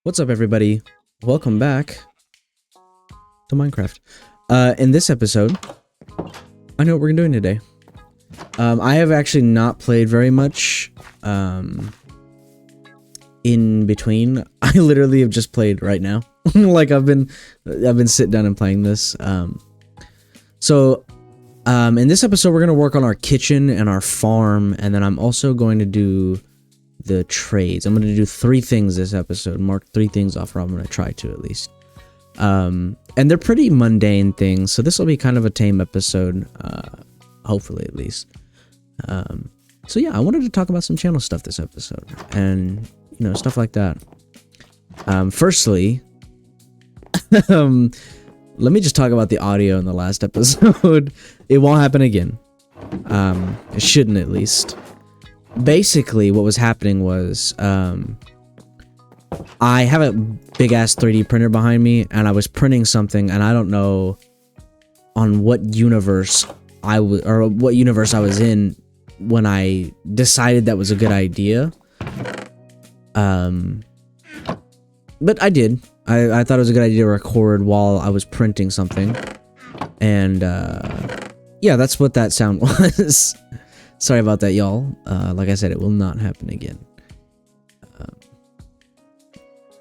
What's up, everybody? Welcome back to Minecraft. In this episode, I know what we're doing today. I have actually not played very much in between. I literally have just played right now. Like I've been sitting down and playing this. In this episode, we're gonna work on our kitchen and our farm, and then I'm also going to do the trades. I'm going to do 3 things this episode. Mark 3 things off, or I'm going to try to at least. And they're pretty mundane things, so this will be kind of a tame episode, hopefully at least. So yeah, I wanted to talk about some channel stuff this episode, and you know, stuff like that. Firstly, let me just talk about the audio in the last episode. It won't happen again. It shouldn't, at least. Basically, what was happening was, I have a big ass 3D printer behind me, and I was printing something, and I don't know on what universe I was in when I decided that was a good idea. But I did. I thought it was a good idea to record while I was printing something, and yeah, that's what that sound was. Sorry about that, y'all. Like I said, it will not happen again.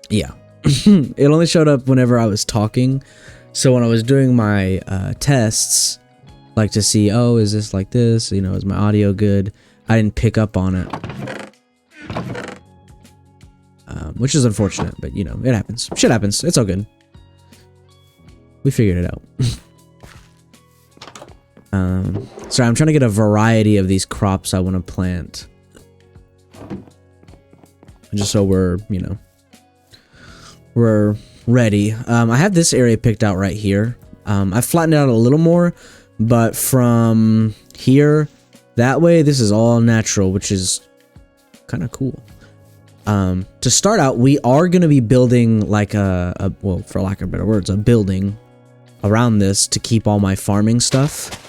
Yeah. It only showed up whenever I was talking. So when I was doing my tests, like to see, oh, is this like this? You know, is my audio good? I didn't pick up on it. Which is unfortunate, but you know, it happens. Shit happens. It's all good. We figured it out. Sorry, I'm trying to get a variety of these crops I want to plant. Just so we're, you know, we're ready. I have this area picked out right here. I flattened it out a little more, but from here, that way, this is all natural, which is kind of cool. To start out, we are going to be building like well, for lack of better words, a building around this to keep all my farming stuff.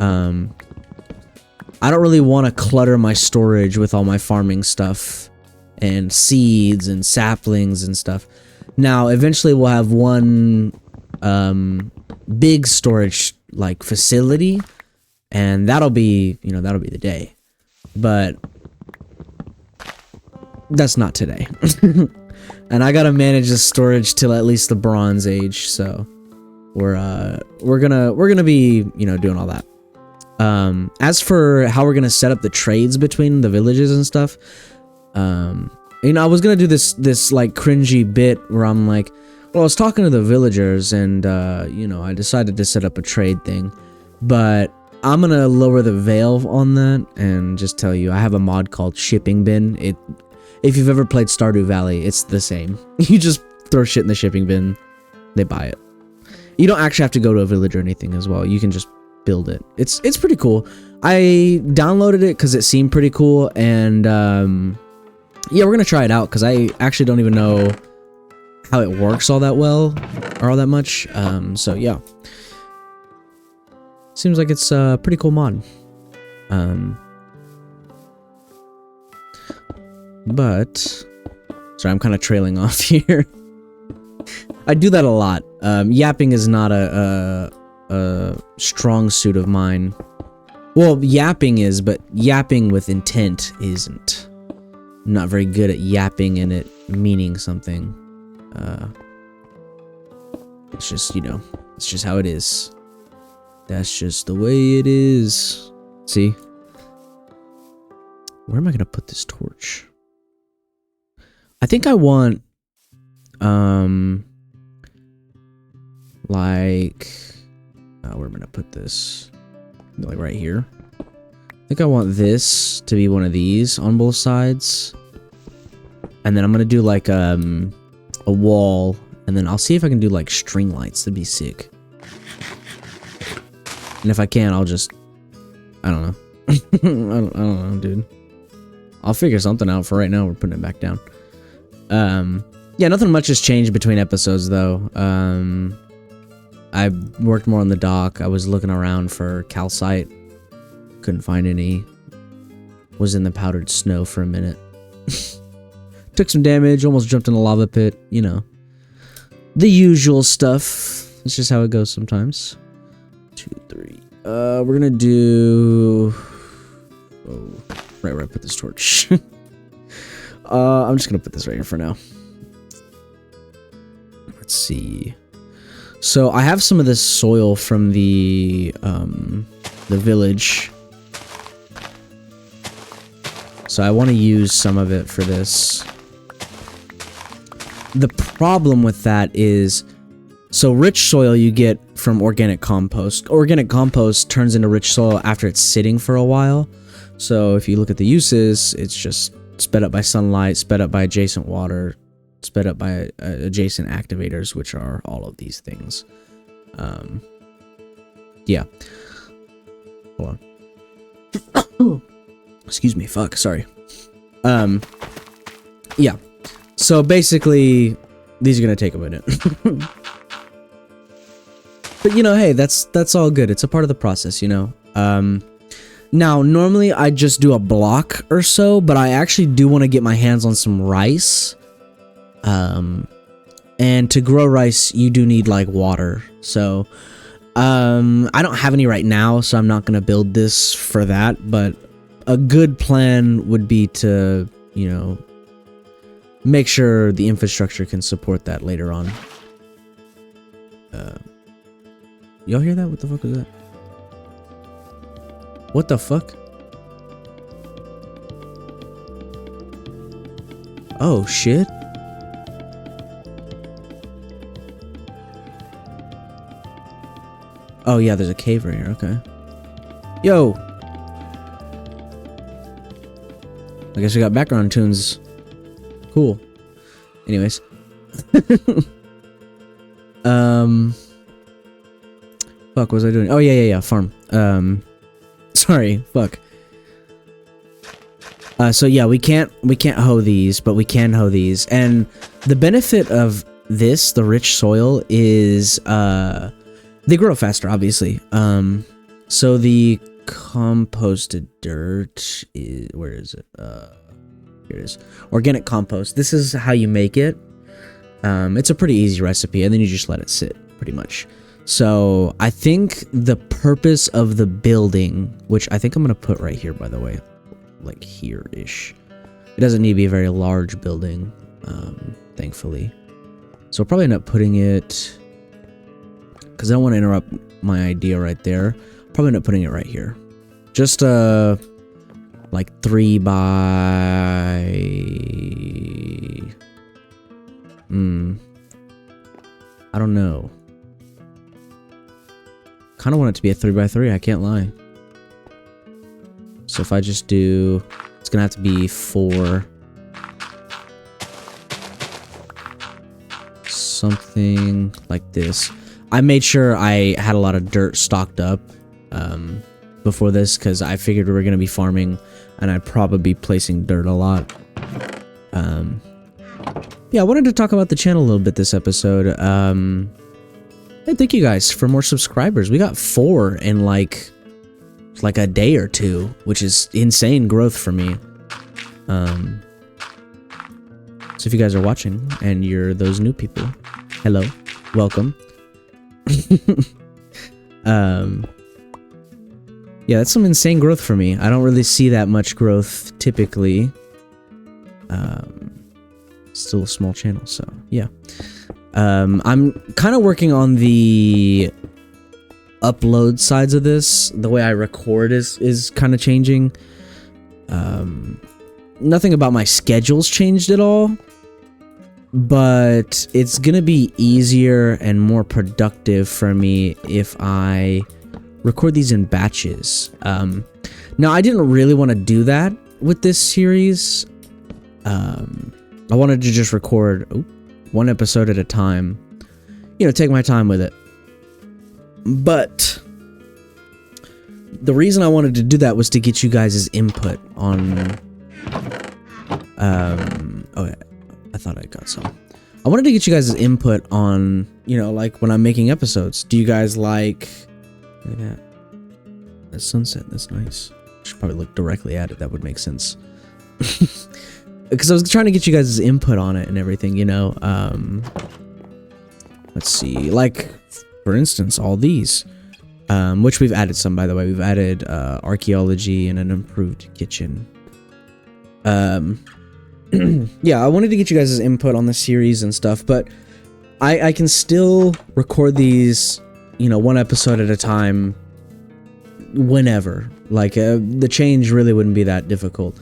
I don't really want to clutter my storage with all my farming stuff and seeds and saplings and stuff. Now, eventually we'll have one big storage like facility, and that'll be, you know, that'll be the day. But that's not today. And I gotta manage the storage till at least the Bronze Age, so we're gonna be, you know, doing all that. As for how we're gonna set up the trades between the villages and stuff, you know, I was gonna do this like cringy bit where I'm like, well, I was talking to the villagers and, you know, I decided to set up a trade thing, but I'm gonna lower the veil on that and just tell you, I have a mod called Shipping Bin. If you've ever played Stardew Valley, it's the same. You just throw shit in the shipping bin, they buy it. You don't actually have to go to a village or anything as well. You can just build it. It's pretty cool. I downloaded it because it seemed pretty cool, and yeah, we're gonna try it out because I actually don't even know how it works all that well or all that much. So yeah, seems like it's a pretty cool mod. But sorry, I'm kind of trailing off here. I do that a lot. Yapping is not a strong suit of mine. Well, yapping is, but yapping with intent isn't. I'm not very good at yapping and it meaning something. It's just, you know, it's just how it is. That's just the way it is. See? Where am I gonna put this torch? I think I want, like, where am I gonna put this? Like right here. I think I want this to be one of these on both sides, and then I'm gonna do like a wall, and then I'll see if I can do like string lights. That'd be sick. And if I can, I'll just, I don't know. I don't know, dude. I'll figure something out. For right now, we're putting it back down. Yeah, nothing much has changed between episodes though. I worked more on the dock. I was looking around for calcite. Couldn't find any. Was in the powdered snow for a minute. Took some damage, almost jumped in a lava pit, you know. The usual stuff. It's just how it goes sometimes. 2, 3. We're gonna do... Oh, right where I put this torch. I'm just gonna put this right here for now. Let's see. So I have some of this soil from the village. So I want to use some of it for this. The problem with that is, so rich soil you get from organic compost. Organic compost turns into rich soil after it's sitting for a while. So if you look at the uses, it's just sped up by sunlight, sped up by adjacent water, sped up by adjacent activators, which are all of these things. Yeah. Hold on. Excuse me, fuck, sorry. Yeah. So basically, these are gonna take a minute. But you know, hey, that's all good. It's a part of the process, you know. Now, normally I just do a block or so, but I actually do want to get my hands on some rice. And to grow rice, you do need like water. So, I don't have any right now, so I'm not gonna build this for that. But a good plan would be to, you know, make sure the infrastructure can support that later on. Y'all hear that? What the fuck was that? What the fuck? Oh, shit. Oh, yeah, there's a cave right here. Okay. Yo! I guess we got background tunes. Cool. Anyways. Fuck, what was I doing? Oh, yeah, farm. Sorry, fuck. So yeah, we can't hoe these, but we can hoe these. And the benefit of this, the rich soil, is they grow faster, obviously. So the composted dirt is, where is it? Here it is. Organic compost. This is how you make it. It's a pretty easy recipe, and then you just let it sit, pretty much. So I think the purpose of the building, which I think I'm gonna put right here, by the way, like here-ish. It doesn't need to be a very large building, thankfully. So I'll probably end up putting it, because I don't want to interrupt my idea right there. Probably end up putting it right here. Just like 3 by... I don't know. Kind of want it to be a 3 by 3, I can't lie. So if I just do... It's gonna have to be 4. Something like this. I made sure I had a lot of dirt stocked up before this, because I figured we were gonna be farming, and I'd probably be placing dirt a lot. Yeah, I wanted to talk about the channel a little bit this episode. Hey, thank you guys for more subscribers. We got 4 in like a day or 2, which is insane growth for me. So if you guys are watching and you're those new people, hello, welcome. Yeah, that's some insane growth for me. I don't really see that much growth typically. Still a small channel, so yeah. I'm kind of working on the upload sides of this. The way I record is kind of changing. Nothing about my schedule's changed at all, but it's gonna be easier and more productive for me if I record these in batches. Now, I didn't really want to do that with this series. I wanted to just record 1 episode at a time, you know, take my time with it. But the reason I wanted to do that was to get you guys' input on oh, I thought I got some. I wanted to get you guys' input on, you know, like when I'm making episodes. Do you guys like, look at that sunset? That's nice. Should probably look directly at it. That would make sense. because I was trying to get you guys' input on it and everything, you know. Let's see, like, for instance, all these, which we've added some, by the way. We've added archaeology and an improved kitchen. Yeah, I wanted to get you guys' input on the series and stuff, but I can still record these, you know, one episode at a time whenever. Like, the change really wouldn't be that difficult.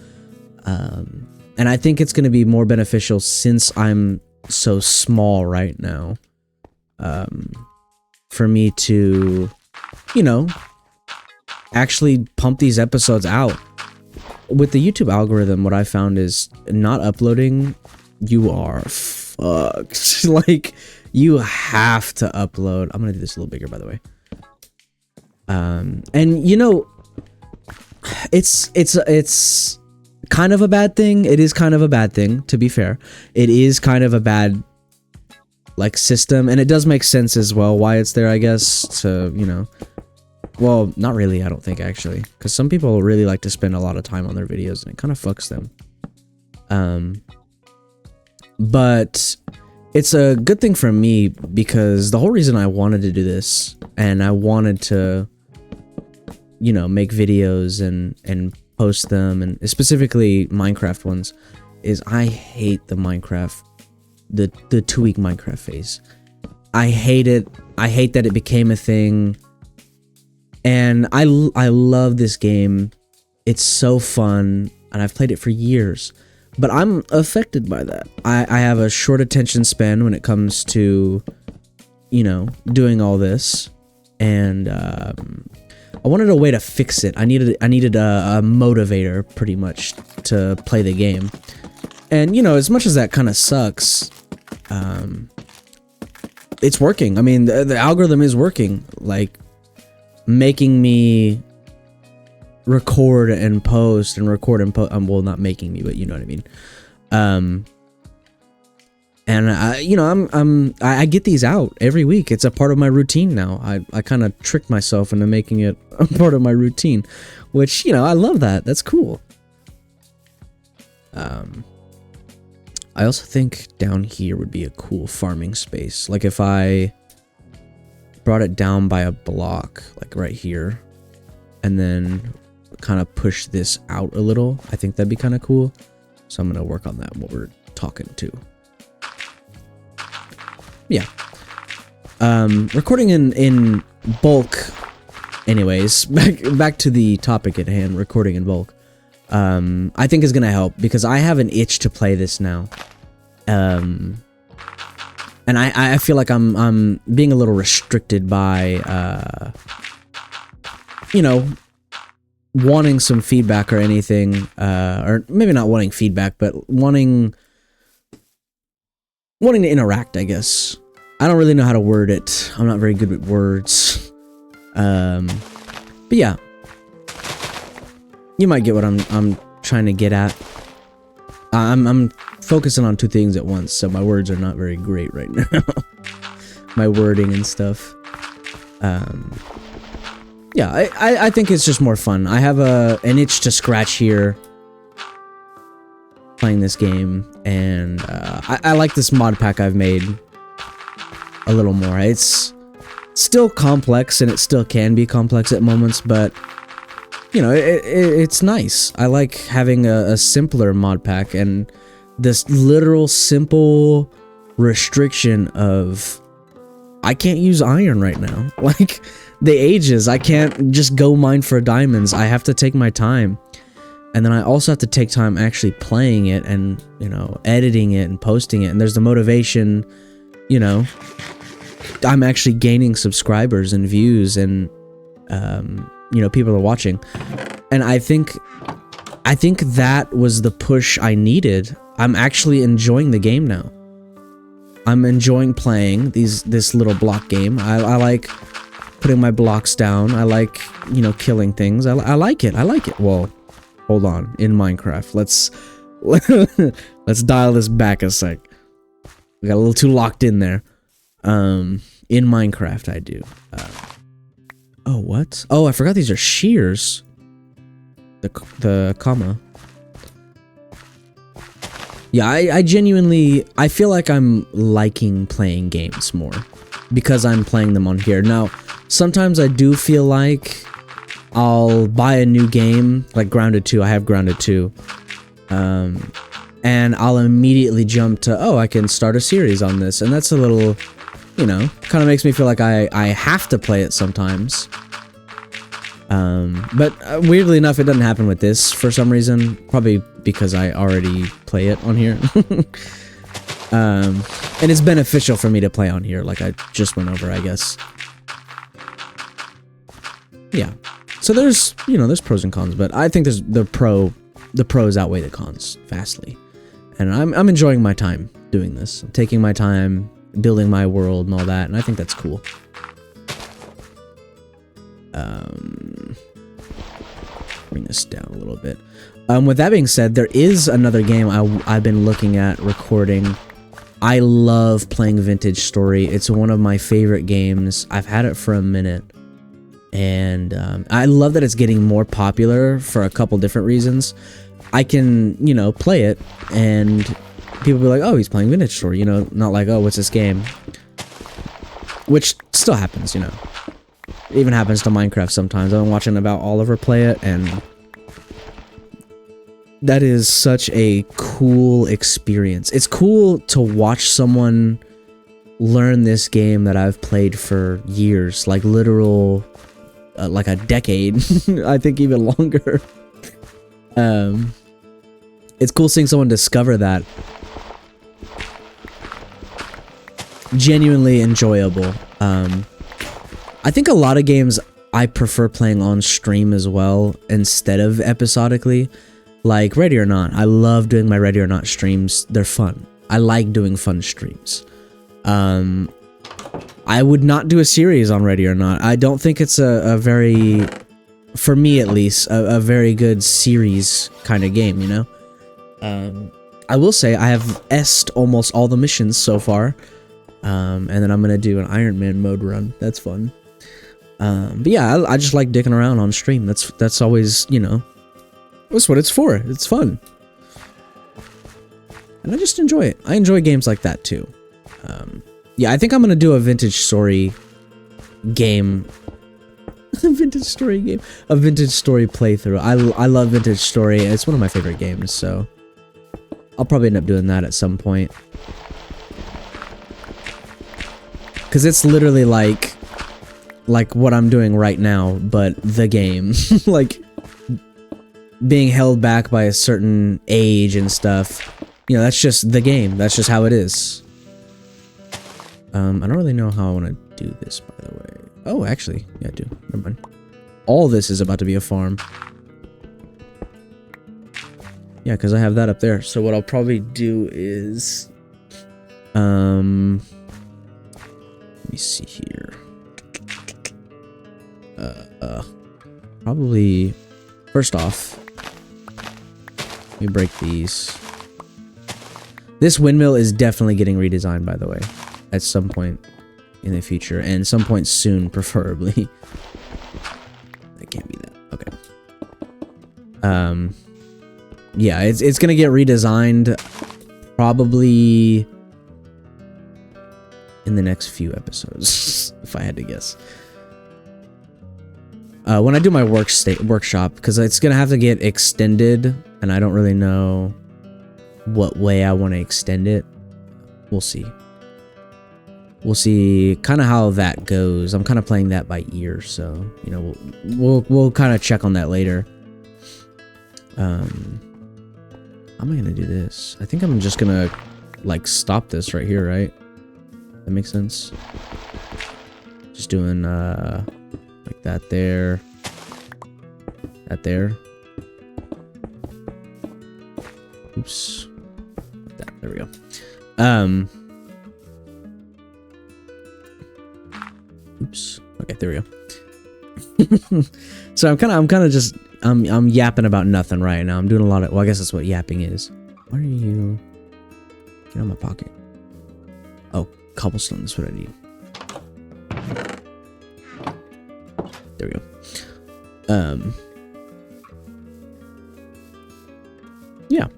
And I think it's going to be more beneficial since I'm so small right now, for me to, you know, actually pump these episodes out. With the YouTube algorithm, what I found is not uploading, you are fucked. Like, you have to upload. I'm gonna do this a little bigger, by the way. And you know, it's kind of a bad thing. It is kind of a bad thing, to be fair. It is kind of a bad, like, system, and it does make sense as well why it's there, I guess, to, you know. Well, not really, I don't think, actually. Because some people really like to spend a lot of time on their videos, and it kind of fucks them. But it's a good thing for me, because the whole reason I wanted to do this, and I wanted to, you know, make videos and post them, and specifically Minecraft ones, is I hate the Minecraft, the 2-week Minecraft phase. I hate it. I hate that it became a thing. And I love this game. It's so fun, and I've played it for years. But I'm affected by that. I have a short attention span when it comes to, you know, doing all this. And I wanted a way to fix it. I needed a motivator, pretty much, to play the game. And, you know, as much as that kind of sucks, it's working. I mean, the algorithm is working. Like, making me record and post and record and post. Well, not making me, but you know what I mean. And I, you know, I get these out every week. It's a part of my routine now. I kind of tricked myself into making it a part of my routine, which, you know, I love that. That's cool. I also think down here would be a cool farming space. Like, if I brought it down by a block, like right here, and then kind of push this out a little, I think that'd be kind of cool. So I'm gonna work on that while we're talking too. Yeah. Recording in bulk, anyways, back to the topic at hand, recording in bulk, I think is gonna help, because I have an itch to play this now. And I feel like I'm being a little restricted by, you know, wanting some feedback or anything, or maybe not wanting feedback, but wanting to interact, I guess. I don't really know how to word it. I'm not very good with words. But yeah, you might get what I'm trying to get at. I'm focusing on two things at once, so my words are not very great right now. My wording and stuff. Yeah, I think it's just more fun. I have an itch to scratch here playing this game, and I like this mod pack I've made a little more. It's still complex, and it still can be complex at moments, but you know, it's nice. I like having a simpler mod pack, and this literal simple restriction of I can't use iron right now. Like, the ages, I can't just go mine for diamonds. I have to take my time. And then I also have to take time actually playing it and, you know, editing it and posting it. And there's the motivation, you know, I'm actually gaining subscribers and views, and you know, people are watching. And I think that was the push I needed. I'm actually enjoying the game now. I'm enjoying playing this little block game. I like putting my blocks down. I like, you know, killing things. I like it. I like it. Well, hold on. In Minecraft, let's dial this back a sec. We got a little too locked in there. In Minecraft, I do. Oh, what? Oh, I forgot these are shears. The comma. Yeah, I genuinely, I feel like I'm liking playing games more because I'm playing them on here. Now, sometimes I do feel like I'll buy a new game, like Grounded 2, I have Grounded 2, and I'll immediately jump to, oh, I can start a series on this, and that's a little, you know, kind of makes me feel like I have to play it sometimes. But weirdly enough, it doesn't happen with this for some reason, probably because I already play it on here. And it's beneficial for me to play on here, like I just went over, I guess. Yeah. So there's, you know, there's pros and cons, but I think there's the pros outweigh the cons vastly. And I'm enjoying my time doing this. I'm taking my time, building my world and all that, and I think that's cool. Bring this down a little bit. With that being said, there is another game I've been looking at recording. I love playing Vintage Story. It's one of my favorite games. I've had it for a minute. And I love that it's getting more popular for a couple different reasons. I can, you know, play it and people be like, oh, he's playing Vintage Story, you know, not like, oh, what's this game? Which still happens, you know. It even happens to Minecraft sometimes. I've been watching about Oliver play it, and that is such a cool experience. It's cool to watch someone learn this game that I've played for years, like literal, like a decade, I think even longer. It's cool seeing someone discover that. Genuinely enjoyable. I think a lot of games I prefer playing on stream as well instead of episodically. Like Ready or Not. I love doing my Ready or Not streams. They're fun. I like doing fun streams. I would not do a series on Ready or Not. I don't think it's a very, for me at least, a very good series kind of game, you know? I will say I have S'd almost all the missions so far. And then I'm gonna do an Iron Man mode run. That's fun. But yeah, I just like dicking around on stream. That's always, you know, that's what it's for. It's fun. And I just enjoy it. I enjoy games like that too. Yeah, I think I'm gonna do a Vintage Story game. A Vintage Story game. A Vintage Story playthrough. I love Vintage Story. It's one of my favorite games, so I'll probably end up doing that at some point. Because it's literally like what I'm doing right now, but the game. Like, being held back by a certain age and stuff. You know, that's just the game. That's just how it is. I don't really know how I want to do this, by the way. Oh, actually, yeah, I do. Never mind. All this is about to be a farm. Yeah, because I have that up there. So what I'll probably do is... let me see here. Probably... First off... Let me break these. This windmill is definitely getting redesigned, by the way. At some point in the future. And some point soon, preferably. That can't be that. Okay. Yeah, it's gonna get redesigned probably in the next few episodes, if I had to guess. When I do my workshop, because it's gonna have to get extended, and I don't really know what way I want to extend it. We'll see. We'll see kind of how that goes. I'm kind of playing that by ear, so you know we'll kind of check on that later. How am I gonna do this? I think I'm just gonna like stop this right here, right? That makes sense. Just doing like that there. That there. Oops. Like that. There we go. Oops. Okay, there we go. So I'm kind of just I'm yapping about nothing right now. I'm doing a lot of, well, I guess that's what yapping is. Why are you? Get out of my pocket. Oh, cobblestone. That's what I need. There we go. Yeah.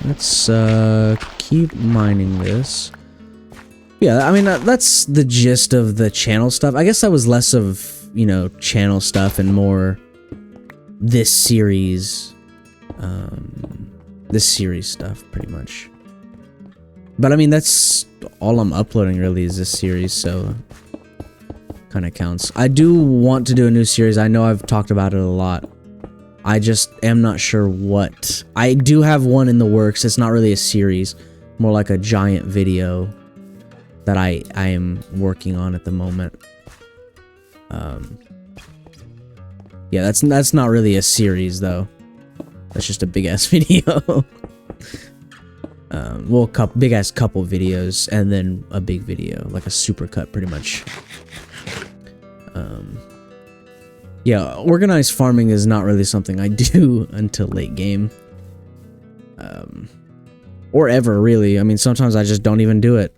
let's keep mining this. Yeah, I mean, that's the gist of the channel stuff. I guess that was less of, you know, channel stuff and more this series stuff, pretty much. But I mean, that's all I'm uploading really is this series, so kind of counts. I do want to do a new series. I know I've talked about it a lot. I just am not sure what. I do have one in the works. It's not really a series, more like a giant video that I am working on at the moment. Yeah, that's not really a series though. That's just a big ass video. Well, big ass couple videos and then a big video, like a supercut, pretty much. Yeah, organized farming is not really something I do until late game. Or ever, really. I mean, sometimes I just don't even do it.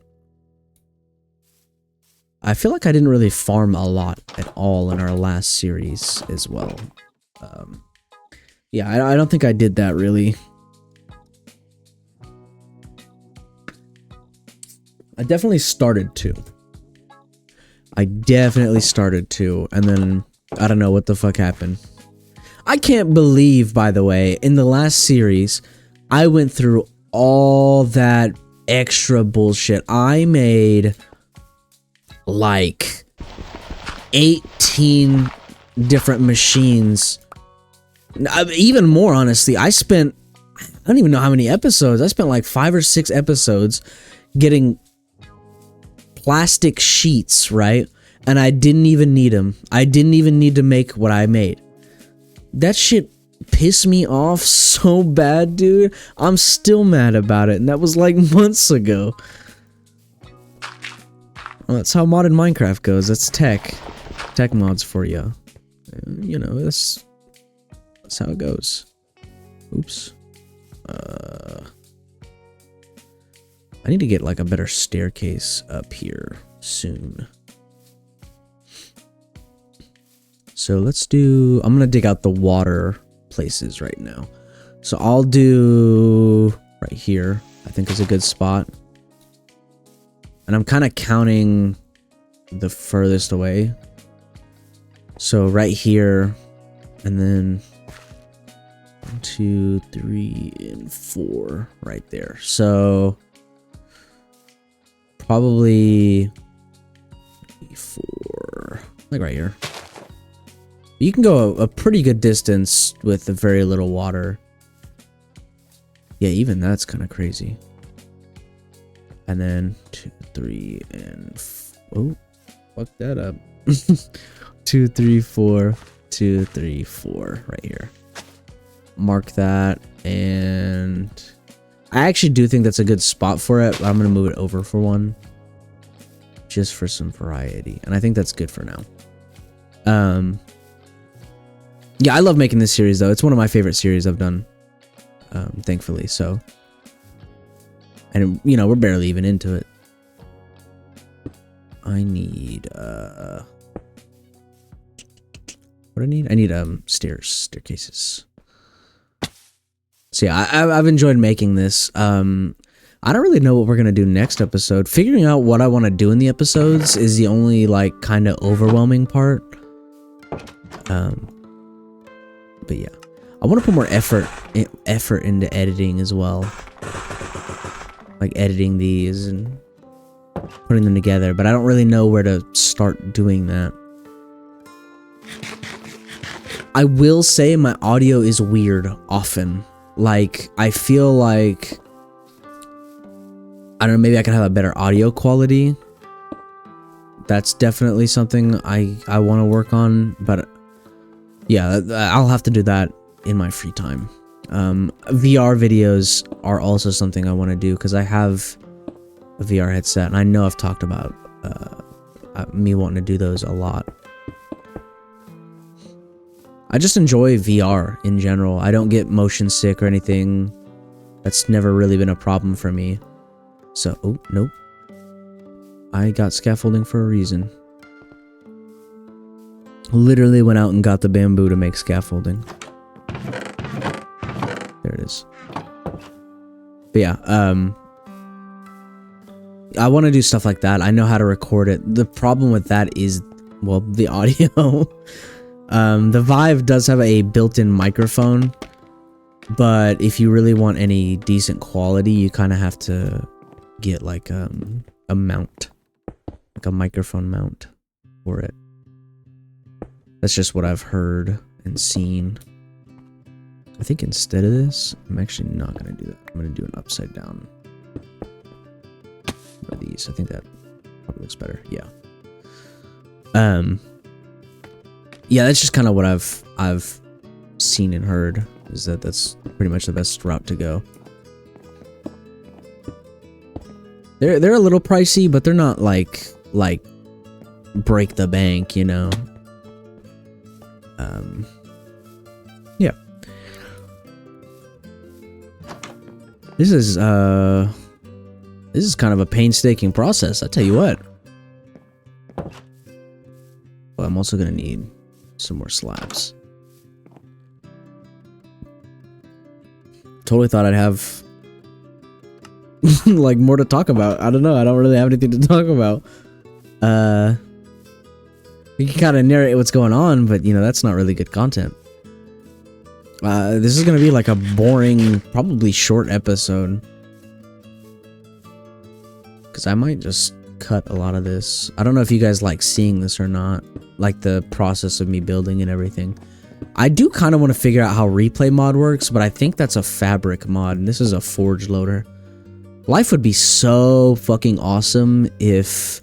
I feel like I didn't really farm a lot at all in our last series as well. Yeah, I don't think I did that really. I definitely started to. And then I don't know what the fuck happened. I can't believe, by the way, in the last series, I went through all that extra bullshit. I made like 18 different machines. Even more, honestly. I don't even know how many episodes. I spent like 5 or 6 episodes getting plastic sheets, right? And I didn't even need them. I didn't even need to make what I made. That shit pissed me off so bad, dude. I'm still mad about it, and that was like months ago. Well, that's how modded Minecraft goes. That's tech mods for you. You know, that's how it goes. Oops. I need to get like a better staircase up here soon. So let's do, I'm gonna dig out the water places right now. So I'll do right here, I think is a good spot. And I'm kind of counting the furthest away. So right here, and then 1, 2, 3, and 4 right there. So probably 4, like right here. You can go a pretty good distance with very little water. Yeah, even that's kind of crazy. And then 2, 3, and oh, fuck that up. 2, 3, 4, 2, 3, 4 right here. Mark that, and I actually do think that's a good spot for it. But I'm gonna move it over for one, just for some variety, and I think that's good for now. Yeah, I love making this series though. It's one of my favorite series I've done, thankfully. So, and you know, we're barely even into it. I need what do I need? I need staircases. So yeah, I've enjoyed making this. I don't really know what we're gonna do next episode. Figuring out what I want to do in the episodes is the only like kind of overwhelming part. But yeah, I want to put more effort into editing as well, like editing these and putting them together. But I don't really know where to start doing that. I will say my audio is weird often. Like, I feel like, I don't know, maybe I can have a better audio quality. That's definitely something I want to work on, but yeah, I'll have to do that in my free time. VR videos are also something I want to do because I have a VR headset, and I know I've talked about me wanting to do those a lot. I just enjoy VR in general. I don't get motion sick or anything. That's never really been a problem for me. So, oh, nope. I got scaffolding for a reason. Literally went out and got the bamboo to make scaffolding. There it is. But yeah, I want to do stuff like that. I know how to record it. The problem with that is, well, the audio. The Vive does have a built-in microphone, but if you really want any decent quality, you kind of have to get like a mount, like a microphone mount for it. That's just what I've heard and seen. I think instead of this, I'm actually not going to do that. I'm going to do an upside down. One of these. I think that probably looks better. Yeah. Yeah, that's just kind of what I've seen and heard, is that that's pretty much the best route to go. They're a little pricey, but they're not like break the bank, you know. Yeah. This is kind of a painstaking process, I tell you what. Well, I'm also gonna need some more slabs. Totally thought I'd have like more to talk about. I don't know, I don't really have anything to talk about. You can kind of narrate what's going on, but you know, that's not really good content. This is gonna be like a boring, probably short episode, because I might just cut a lot of this. I don't know if you guys like seeing this or not, like the process of me building and everything. I do kind of want to figure out how replay mod works, but I think that's a fabric mod, and this is a forge loader. Life would be so fucking awesome if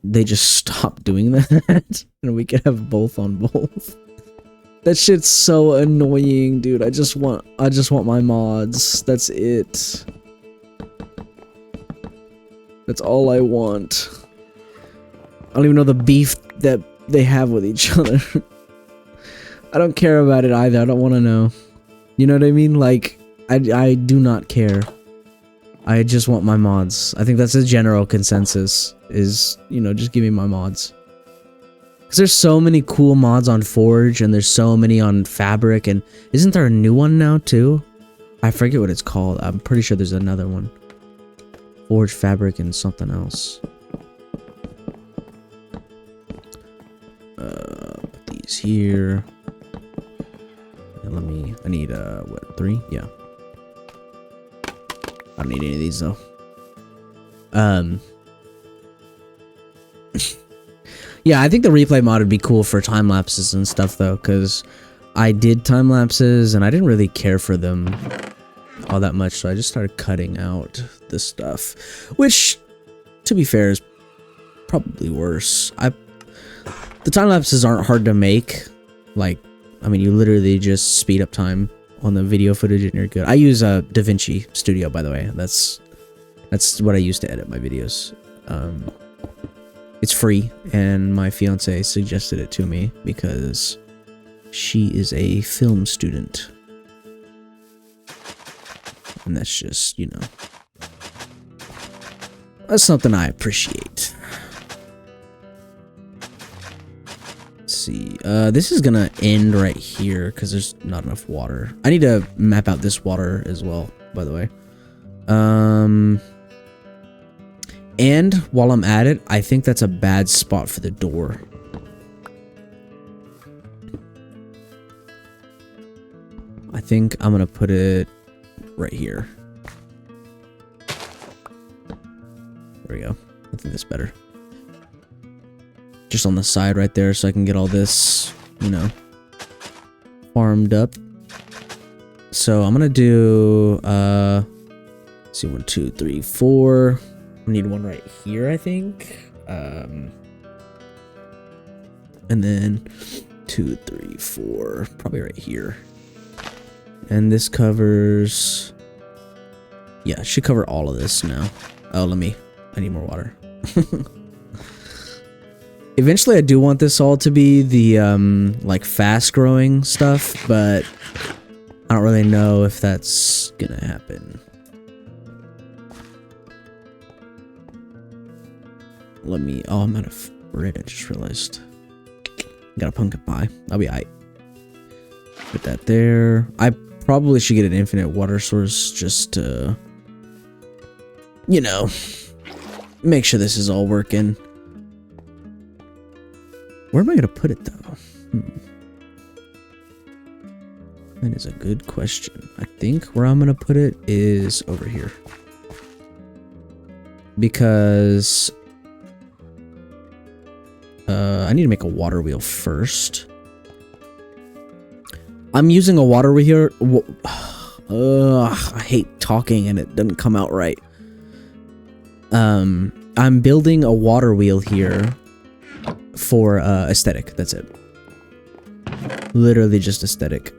they just stopped doing that and we could have both on both. That shit's so annoying, dude. I just want my mods. That's it. That's all I want. I don't even know the beef that they have with each other. I don't care about it either. I don't want to know. You know what I mean? Like, I do not care. I just want my mods. I think that's a general consensus, is, you know, just give me my mods. Because there's so many cool mods on Forge, and there's so many on Fabric, and isn't there a new one now, too? I forget what it's called. I'm pretty sure there's another one. Forge, Fabric, and something else. Put these here. And I need, what, 3? Yeah. I don't need any of these, though. Yeah, I think the replay mod would be cool for time lapses and stuff, though, because I did time lapses and I didn't really care for them all that much, so I just started cutting out the stuff, which, to be fair, is probably worse. The time lapses aren't hard to make. Like, I mean, you literally just speed up time on the video footage and you're good. I use DaVinci Studio, by the way. That's what I use to edit my videos. It's free, and my fiance suggested it to me because she is a film student. And that's just, you know, that's something I appreciate. Let's see. This is gonna end right here because there's not enough water. I need to map out this water as well, by the way. And while I'm at it, I think that's a bad spot for the door. I think I'm gonna put it right here. There we go. I think that's better. Just on the side right there, so I can get all this, you know, farmed up. So I'm gonna do, let's see, 1, 2, 3, 4. I need one right here, I think. And then 2, 3, 4, probably right here. And this covers, yeah, it should cover all of this now. Oh, I need more water. Eventually, I do want this all to be the, like, fast-growing stuff, but I don't really know if that's gonna happen. Oh, I'm out of bread, I just realized. Got a pumpkin pie. I'll be aight. Put that there. I probably should get an infinite water source just to, you know, make sure this is all working. Where am I gonna put it though? That is a good question. I think where I'm gonna put it is over here. Because I need to make a water wheel first. I'm using a water wheel here. I hate talking and it doesn't come out right. I'm building a water wheel here for aesthetic. That's it. Literally just aesthetic.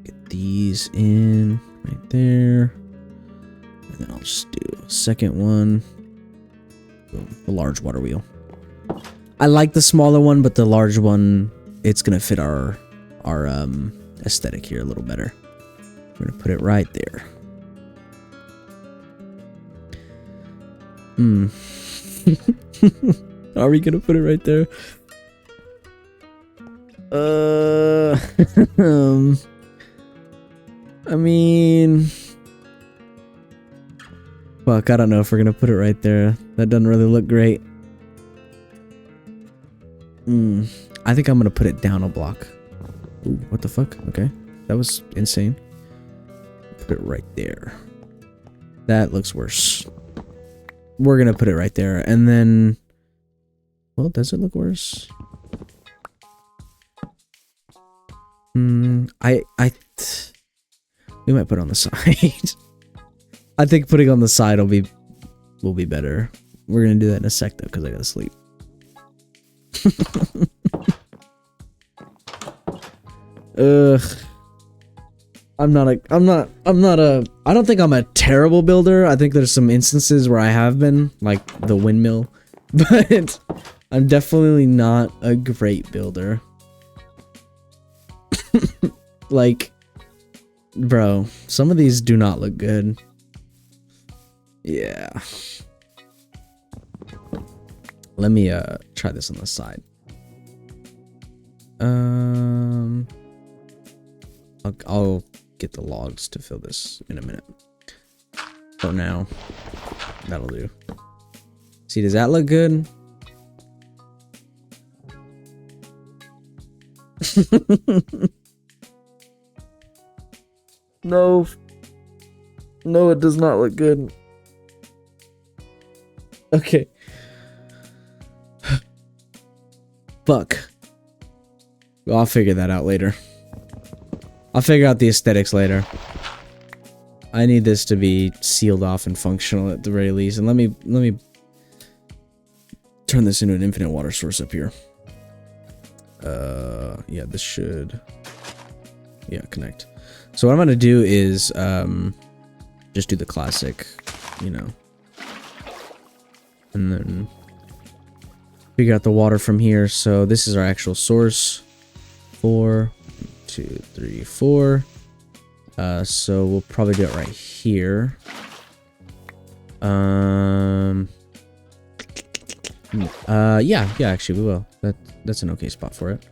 Get these in right there. And then I'll just do a second one. Boom, the large water wheel. I like the smaller one, but the large one, it's gonna fit our aesthetic here a little better. We're gonna put it right there. Are we gonna put it right there? I mean, fuck, I don't know if we're gonna put it right there. That doesn't really look great. I think I'm gonna put it down a block. Ooh, what the fuck? Okay, that was insane. Put it right there. That looks worse. We're gonna put it right there, and then, well, does it look worse? We might put it on the side. I think putting on the side will be better. We're gonna do that in a sec though, because I gotta sleep. Ugh. I don't think I'm a terrible builder. I think there's some instances where I have been, like the windmill, but I'm definitely not a great builder. Like, bro, some of these do not look good. Yeah. Let me try this on the side. I'll get the logs to fill this in a minute. For now, that'll do. See, does that look good? No. No, it does not look good. Okay. Fuck. Well, I'll figure that out later. I'll figure out the aesthetics later. I need this to be sealed off and functional at the very least. And let me turn this into an infinite water source up here. Yeah, this should, yeah, connect. So what I'm gonna do is just do the classic, you know, and then figure out the water from here. So this is our actual source. 4, 2, 3, 4. So we'll probably do it right here. Yeah, actually we will. That's an okay spot for it.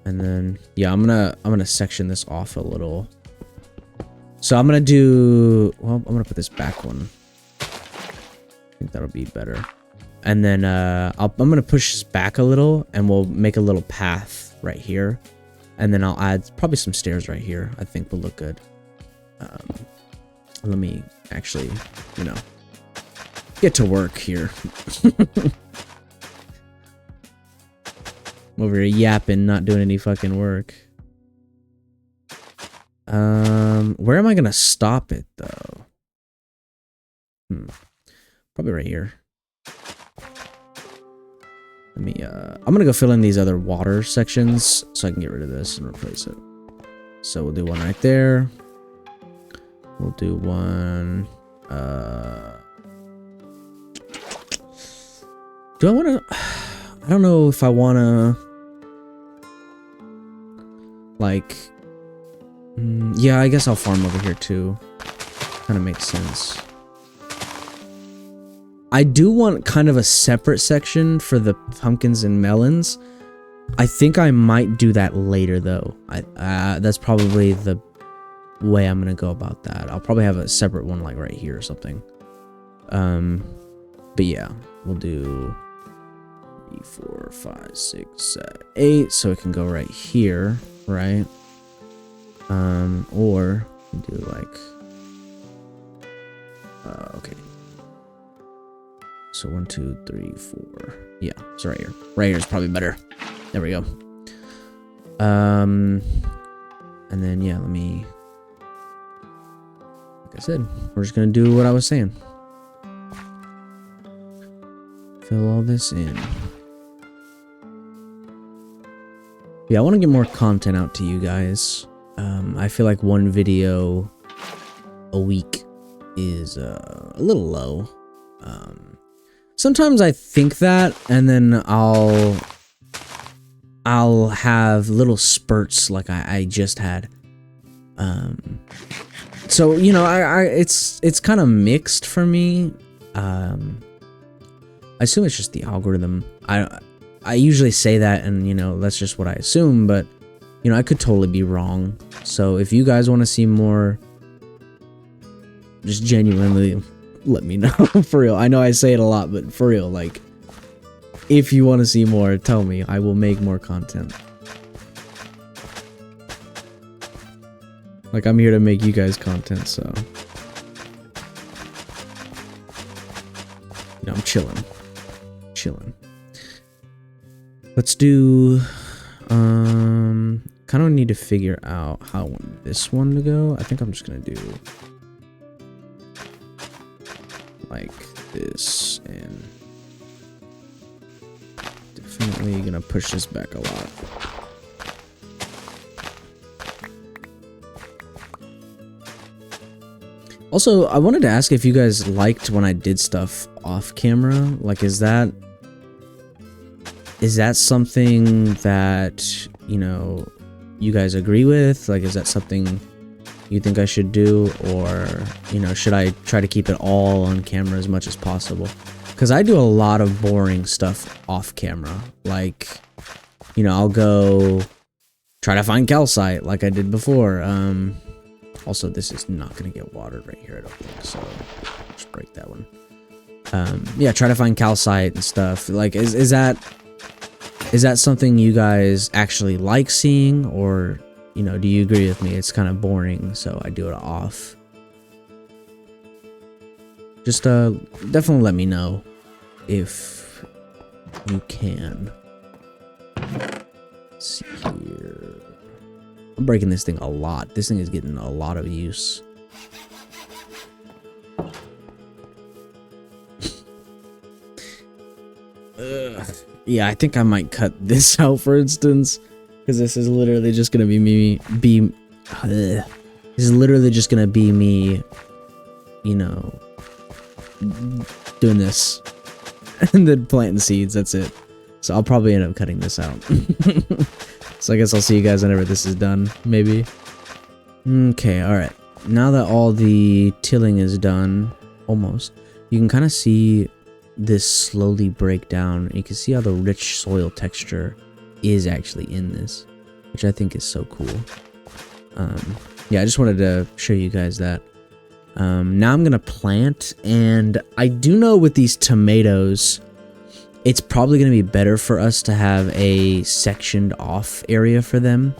And then yeah, I'm gonna section this off a little. So I'm gonna do, well, I'm gonna put this back one. I think that'll be better. And then I'm gonna push this back a little, and we'll make a little path right here. And then I'll add probably some stairs right here. I think will look good. Let me actually, you know, get to work here. I'm over here yapping, not doing any fucking work. Where am I gonna stop it though? Probably right here. Let me, I'm gonna go fill in these other water sections so I can get rid of this and replace it. So we'll do one right there. We'll do one, do I wanna, I don't know if I wanna, like, yeah, I guess I'll farm over here too. Kind of makes sense. I do want kind of a separate section for the pumpkins and melons, I think I might do that later though. That's probably the way I'm gonna go about that. I'll probably have a separate one like right here or something. But yeah, we'll do 3, 4, 5, 6, 7, 8, so it can go right here, right? Or we do like, okay. So 1, 2, 3, 4. Yeah, so right here. Right here is probably better. There we go. And then yeah, let me. Like I said, we're just gonna do what I was saying. Fill all this in. Yeah, I want to get more content out to you guys. I feel like one video a week is a little low. Sometimes I think that, and then I'll have little spurts like I just had. So you know, it's kind of mixed for me. I assume it's just the algorithm. I usually say that, and you know, that's just what I assume, but you know, I could totally be wrong. So if you guys want to see more, just genuinely let me know. For real. I know I say it a lot, but for real, like, if you want to see more, tell me. I will make more content. Like, I'm here to make you guys content, so you know, I'm chilling. Let's do, kind of need to figure out how I want this one to go. I think I'm just gonna do like this, and definitely gonna push this back a lot. Also, I wanted to ask if you guys liked when I did stuff off camera. Like, is that something that, you know, you guys agree with? Like, is that something you think I should do? Or, you know, should I try to keep it all on camera as much as possible? Because I do a lot of boring stuff off camera. Like, you know, I'll go try to find calcite like I did before. Also, this is not going to get watered right here, I don't think, so just break that one. Yeah, try to find calcite and stuff. Like, is that something you guys actually like seeing, or, you know, do you agree with me? It's kind of boring, so I do it off. Just definitely let me know if you can. Let's see here. I'm breaking this thing a lot. This thing is getting a lot of use. Yeah, I think I might cut this out, for instance, because this is literally just gonna be me. This is literally just gonna be me, you know, doing this and then planting seeds. That's it. So I'll probably end up cutting this out. So I guess I'll see you guys whenever this is done, maybe. Okay, alright. Now that all the tilling is done, almost, you can kind of see this slowly break down. You can see how the rich soil texture is actually in this, which I think is so cool. Yeah, I just wanted to show you guys that. Now I'm gonna plant, and I do know with these tomatoes, it's probably going to be better for us to have a sectioned off area for them.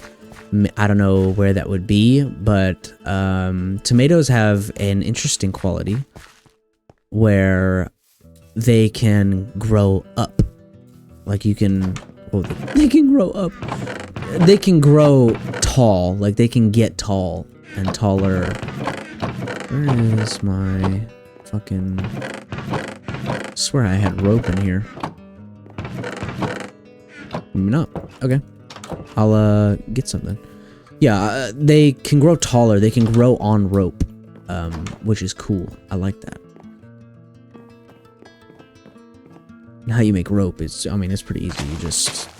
I don't know where that would be, but tomatoes have an interesting quality where they can grow up. Like, you can... Oh, they can grow up. They can grow tall. Like, they can get tall and taller. Where is my fucking... I swear I had rope in here. No. Okay. I'll get something. Yeah, they can grow taller. They can grow on rope, which is cool. I like that. And how you make rope is, I mean, it's pretty easy. You just,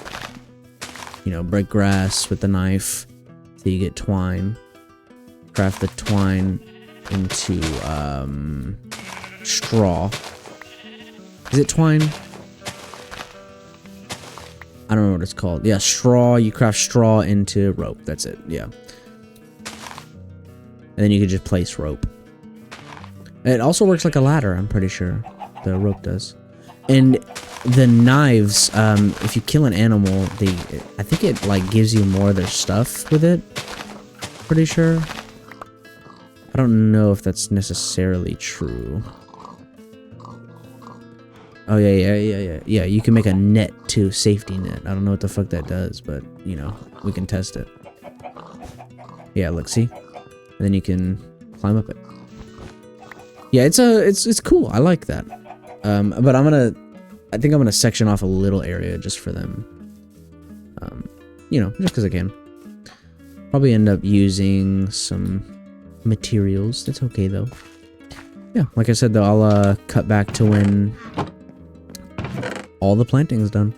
you know, break grass with the knife so you get twine. Craft the twine into straw. Is it twine? I don't know what it's called. Yeah, straw. You craft straw into rope. That's it. Yeah. And then you can just place rope. It also works like a ladder, I'm pretty sure. The rope does. And the knives, if you kill an animal, I think it like gives you more of their stuff with it. Pretty sure. I don't know if that's necessarily true. Oh yeah, you can make a net too, safety net. I don't know what the fuck that does, but you know, we can test it. Yeah, look, see? And then you can climb up it. Yeah, it's cool. I like that. But I think I'm gonna section off a little area just for them. You know, just because I can. Probably end up using some materials. That's okay though. Yeah, like I said though, I'll cut back to when all the planting's done.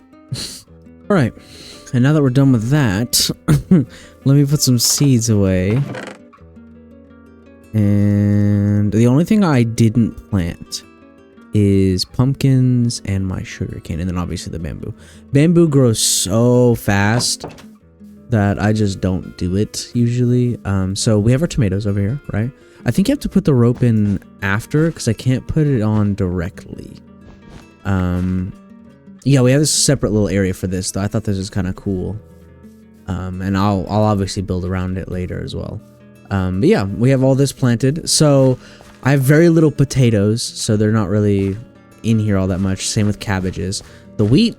All right, and now that we're done with that, let me put some seeds away. And the only thing I didn't plant is pumpkins and my sugarcane, and then obviously the bamboo. Bamboo grows so fast that I just don't do it usually. So we have our tomatoes over here, right? I think you have to put the rope in after because I can't put it on directly. Yeah, we have this separate little area for this though. I thought this was kind of cool. And I'll obviously build around it later as well. But yeah, we have all this planted. So I have very little potatoes, so they're not really in here all that much. Same with cabbages. The wheat,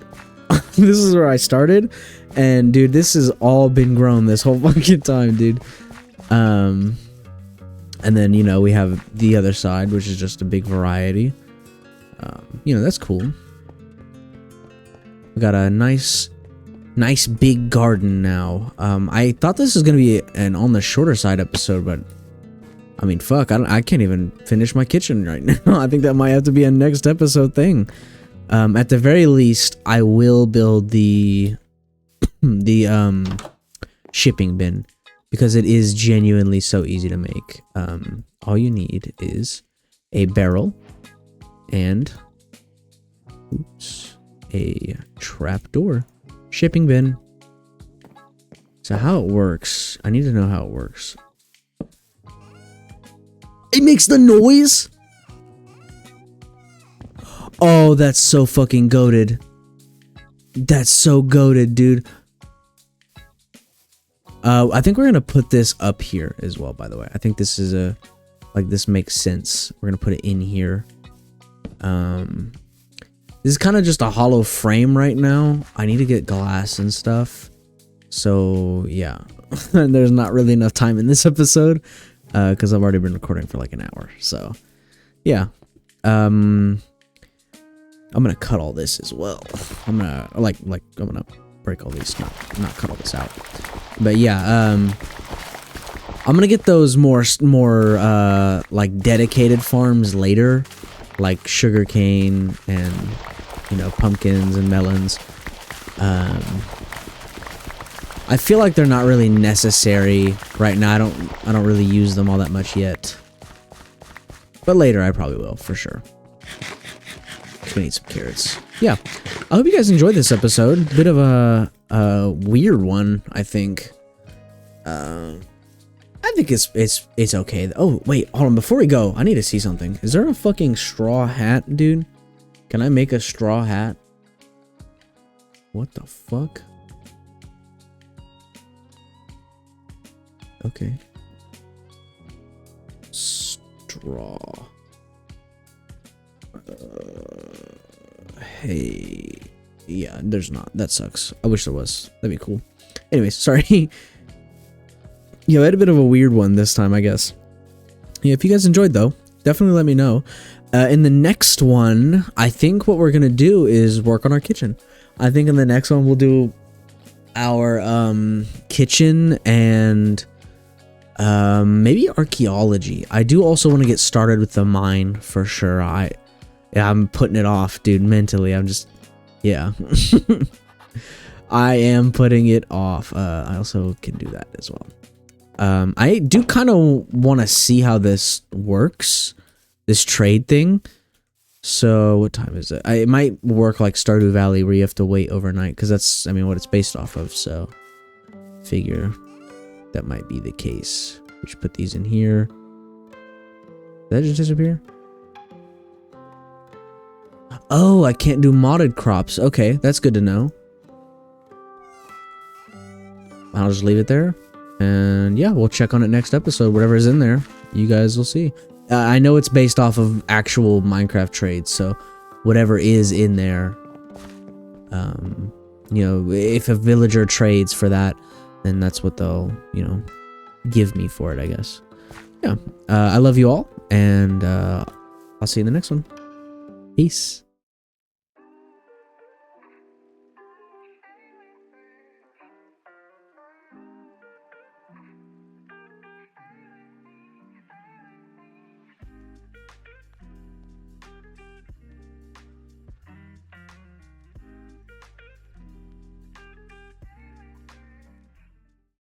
this is where I started. And dude, this has all been grown this whole fucking time, dude. And then, you know, we have the other side, which is just a big variety. You know, that's cool. We got a nice big garden now. I thought this was gonna be an on the shorter side episode, but I mean, fuck, I can't even finish my kitchen right now. I think that might have to be a next episode thing. At the very least, I will build the shipping bin because it is genuinely so easy to make. All you need is a barrel and a trapdoor. Shipping bin. So how it works, I need to know how it works. It makes the noise? Oh, that's so fucking goated. That's so goated, dude. I think we're gonna put this up here as well, by the way. I think this is this makes sense. We're gonna put it in here. This is kind of just a hollow frame right now. I need to get glass and stuff. So, yeah. And there's not really enough time in this episode. Because I've already been recording for like an hour. So, yeah. I'm gonna cut all this as well. I'm gonna, I'm gonna break all these. Not cut all this out. But, yeah. I'm gonna get those more like dedicated farms later. Like sugarcane and, you know, pumpkins and melons. I feel like they're not really necessary right now. I don't really use them all that much yet. But later I probably will, for sure. We need some carrots. Yeah. I hope you guys enjoyed this episode. Bit of a weird one, I think. I think it's okay. Oh, wait, hold on. Before we go, I need to see something. Is there a fucking straw hat, dude? Can I make a straw hat? What the fuck? Okay. Straw. Hey. Yeah, there's not. That sucks. I wish there was. That'd be cool. Anyways, sorry. Yeah, I had a bit of a weird one this time, I guess. Yeah, if you guys enjoyed, though, definitely let me know. In the next one, I think what we're going to do is work on our kitchen. I think in the next one, we'll do our kitchen and maybe archaeology. I do also want to get started with the mine, for sure. I'm putting it off, dude, mentally. I'm just... Yeah. I am putting it off. I also can do that as well. I do kind of want to see how this works, this trade thing. So what time is it? It might work like Stardew Valley where you have to wait overnight because that's, I mean, what it's based off of. So figure that might be the case. We should put these in here. Did that just disappear? Oh, I can't do modded crops. Okay, that's good to know. I'll just leave it there. And yeah, we'll check on it next episode. Whatever is in there, you guys will see. I know it's based off of actual Minecraft trades, so whatever is in there, you know, if a villager trades for that, then that's what they'll, you know, give me for it, I guess. Yeah, I love you all, and I'll see you in the next one. Peace.